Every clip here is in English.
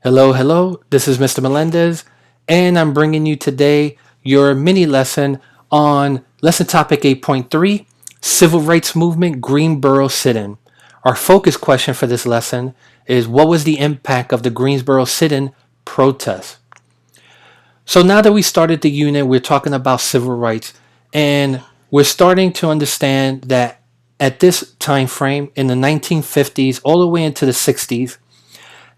Hello, hello. This is Mr. Melendez, and I'm bringing you today your mini lesson on lesson topic 8.3 Civil Rights Movement Greensboro Sit In. Our focus question for this lesson is what was the impact of the Greensboro Sit In protest? So now that we started the unit, we're talking about civil rights, and we're starting to understand that at this time frame in the 1950s all the way into the 60s,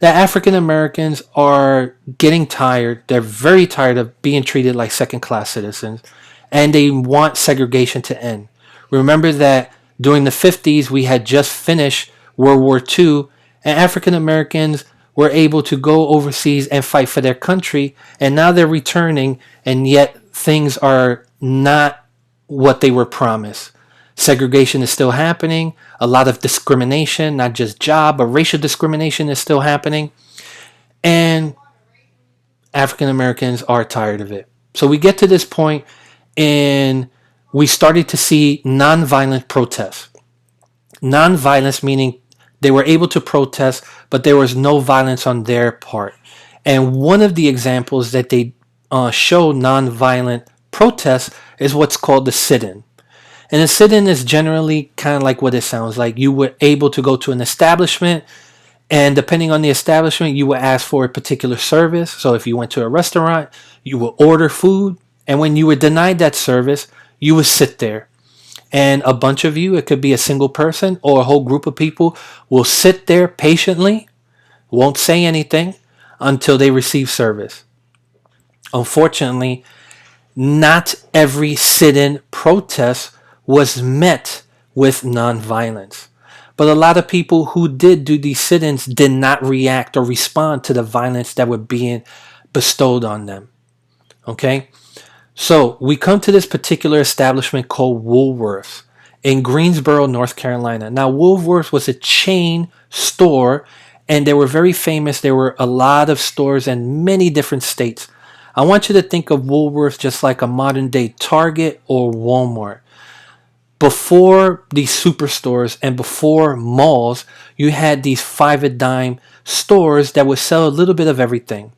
that African Americans are getting tired. They're very tired of being treated like second class citizens, and they want segregation to end. Remember that during the 50s, we had just finished World War II, and African Americans were able to go overseas and fight for their country, and now they're returning, and yet things are not what they were promised. Segregation is still happening. A lot of discrimination, not just job, but racial discrimination is still happening. And African Americans are tired of it. So we get to this point and we started to see nonviolent protests. Nonviolence meaning they were able to protest, but there was no violence on their part. And one of the examples that they show nonviolent protests is what's called the sit-in. And a sit-in is generally kind of like what it sounds like. You were able to go to an establishment, and depending on the establishment, you would ask for a particular service. So if you went to a restaurant, you would order food, and when you were denied that service, you would sit there. And a bunch of you, it could be a single person or a whole group of people, will sit there patiently, won't say anything until they receive service. Unfortunately, not every sit-in protest was met with nonviolence. But a lot of people who did do these sit-ins did not react or respond to the violence that was being bestowed on them. Okay? So we come to this particular establishment called Woolworths in Greensboro, North Carolina. Now, Woolworths was a chain store, and they were very famous. There were a lot of stores in many different states. I want you to think of Woolworths just like a modern day Target or Walmart. Before these superstores and before malls, you had these five a dime stores that would sell a little bit of everything.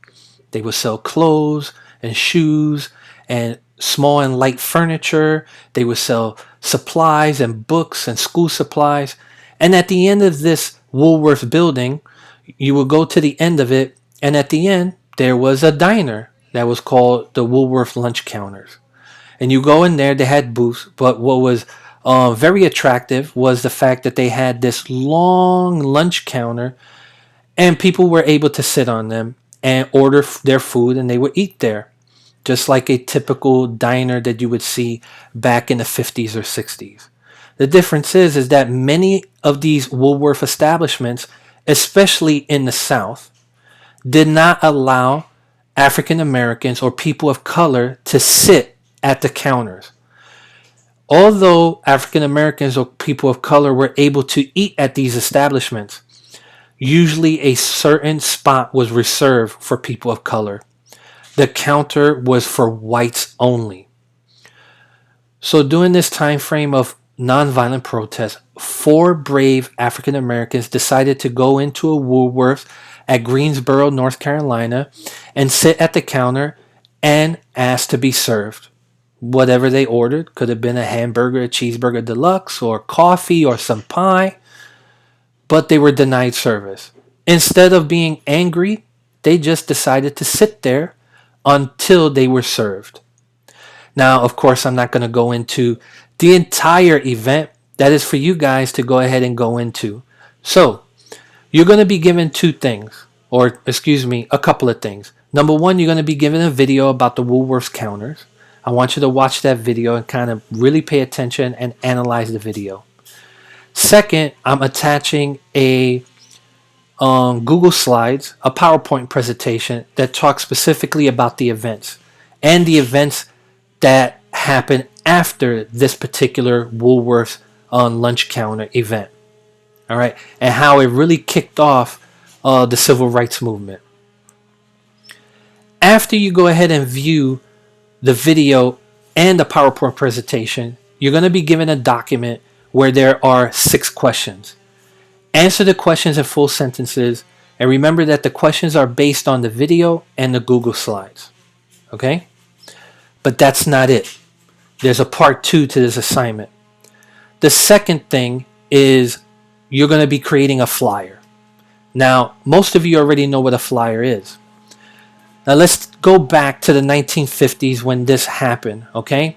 They would sell clothes and shoes and small and light furniture. They would sell supplies and books and school supplies. And at the end of this Woolworth building, you would go to the end of it, and at the end, there was a diner that was called the Woolworth Lunch Counters. And you go in there, they had booths, but what was very attractive was the fact that they had this long lunch counter, and people were able to sit on them and order their food, and they would eat there, just like a typical diner that you would see back in the 50s or 60s. The difference is that many of these Woolworth establishments, especially in the South, did not allow African Americans or people of color to sit at the counters. Although African Americans or people of color were able to eat at these establishments, usually a certain spot was reserved for people of color. The counter was for whites only. So during this time frame of nonviolent protest, four brave African Americans decided to go into a Woolworth at Greensboro, North Carolina, and sit at the counter and ask to be served. Whatever they ordered, could have been a hamburger, a cheeseburger deluxe, or coffee, or some pie, but they were denied service. Instead of being angry, they just decided to sit there until they were served. Now, of course, I'm not going to go into the entire event. That is for you guys to go ahead and go into. So, you're going to be given two things, or excuse me, a couple of things. Number one, you're going to be given a video about the Woolworths counters. I want you to watch that video and kind of really pay attention and analyze the video. Second, I'm attaching a Google Slides, a PowerPoint presentation that talks specifically about the events and the events that happened after this particular Woolworths lunch counter event. All right, and how it really kicked off the civil rights movement. After you go ahead and view the video and the PowerPoint presentation, you're going to be given a document where there are 6 questions. Answer the questions in full sentences And remember that the questions are based on the video and the Google Slides. Okay? But that's not it. There's a part 2 to this assignment. The second thing is you're going to be creating a flyer. Now, most of you already know what a flyer is. Now let's go back to the 1950s when this happened, okay?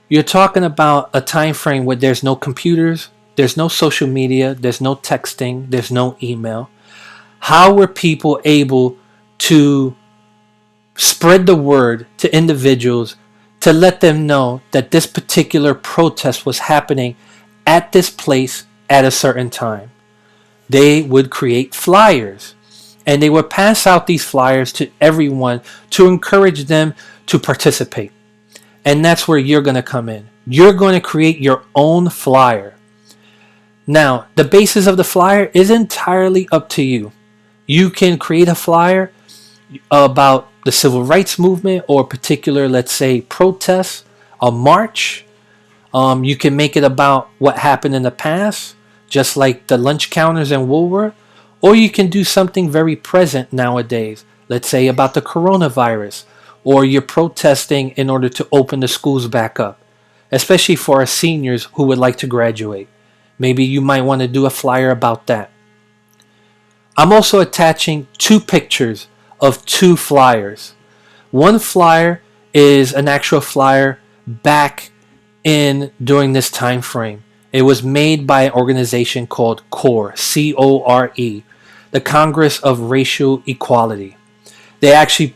You're talking about a time frame where there's no computers, there's no social media, there's no texting, there's no email. How were people able to spread the word to individuals to let them know that this particular protest was happening at this place at a certain time? They would create flyers, and they would pass out these flyers to everyone to encourage them to participate. And that's where you're going to come in. You're going to create your own flyer. Now, the basis of the flyer is entirely up to you. You can create a flyer about the civil rights movement or a particular, let's say, protest, a march. You can make it about what happened in the past, just like the lunch counters in Woolworth. Or you can do something very present nowadays. Let's say about the coronavirus, or you're protesting in order to open the schools back up, especially for our seniors who would like to graduate. Maybe you might want to do a flyer about that. I'm also attaching 2 pictures of 2 flyers. One flyer is an actual flyer back in during this time frame. It was made by an organization called CORE, C-O-R-E, the Congress of Racial Equality. They actually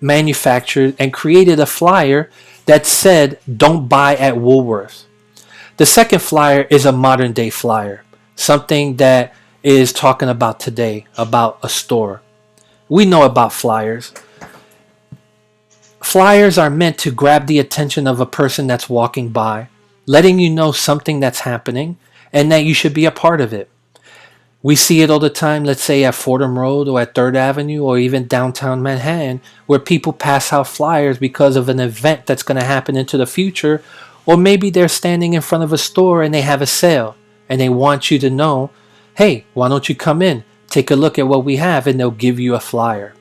manufactured and created a flyer that said, "Don't buy at Woolworths." The second flyer is a modern day flyer, something that is talking about today, about a store. We know about flyers. Flyers are meant to grab the attention of a person that's walking by, letting you know something that's happening and that you should be a part of it. We see it all the time, let's say at Fordham Road or at 3rd Avenue or even downtown Manhattan, where people pass out flyers because of an event that's going to happen into the future, or maybe they're standing in front of a store and they have a sale and they want you to know, hey, why don't you come in, take a look at what we have, and they'll give you a flyer.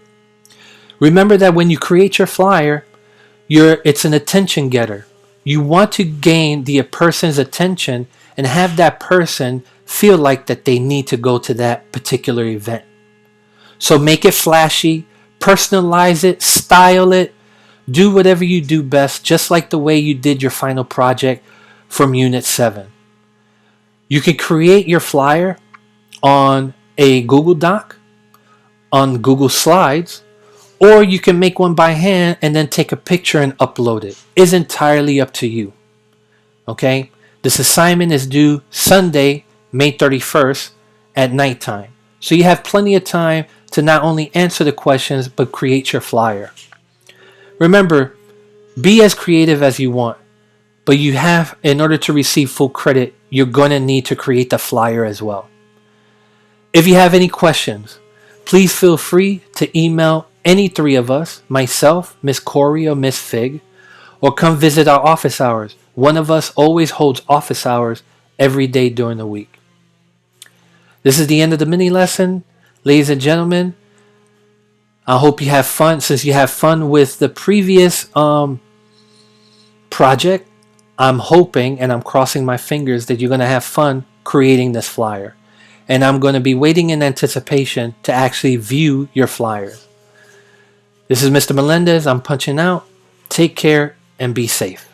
Remember that when you create your flyer, it's an attention getter. You want to gain the person's attention and have that person feel like that they need to go to that particular event. So make it flashy, personalize it, style it, do whatever you do best, just like the way you did your final project from Unit 7. You can create your flyer on a Google Doc, on Google Slides, or you can make one by hand and then take a picture and upload it. It's entirely up to you. Okay? This assignment is due Sunday, May 31st at nighttime. So you have plenty of time to not only answer the questions, but create your flyer. Remember, be as creative as you want, but you have, in order to receive full credit, you're going to need to create the flyer as well. If you have any questions, please feel free to email any 3 of us, myself, Miss Corey, or Miss Fig, or come visit our office hours. One of us always holds office hours every day during the week. This is the end of the mini lesson. Ladies and gentlemen, I hope you have fun. Since you have fun with the previous project, I'm hoping and I'm crossing my fingers that you're going to have fun creating this flyer. And I'm going to be waiting in anticipation to actually view your flyers. This is Mr. Melendez. I'm punching out. Take care and be safe.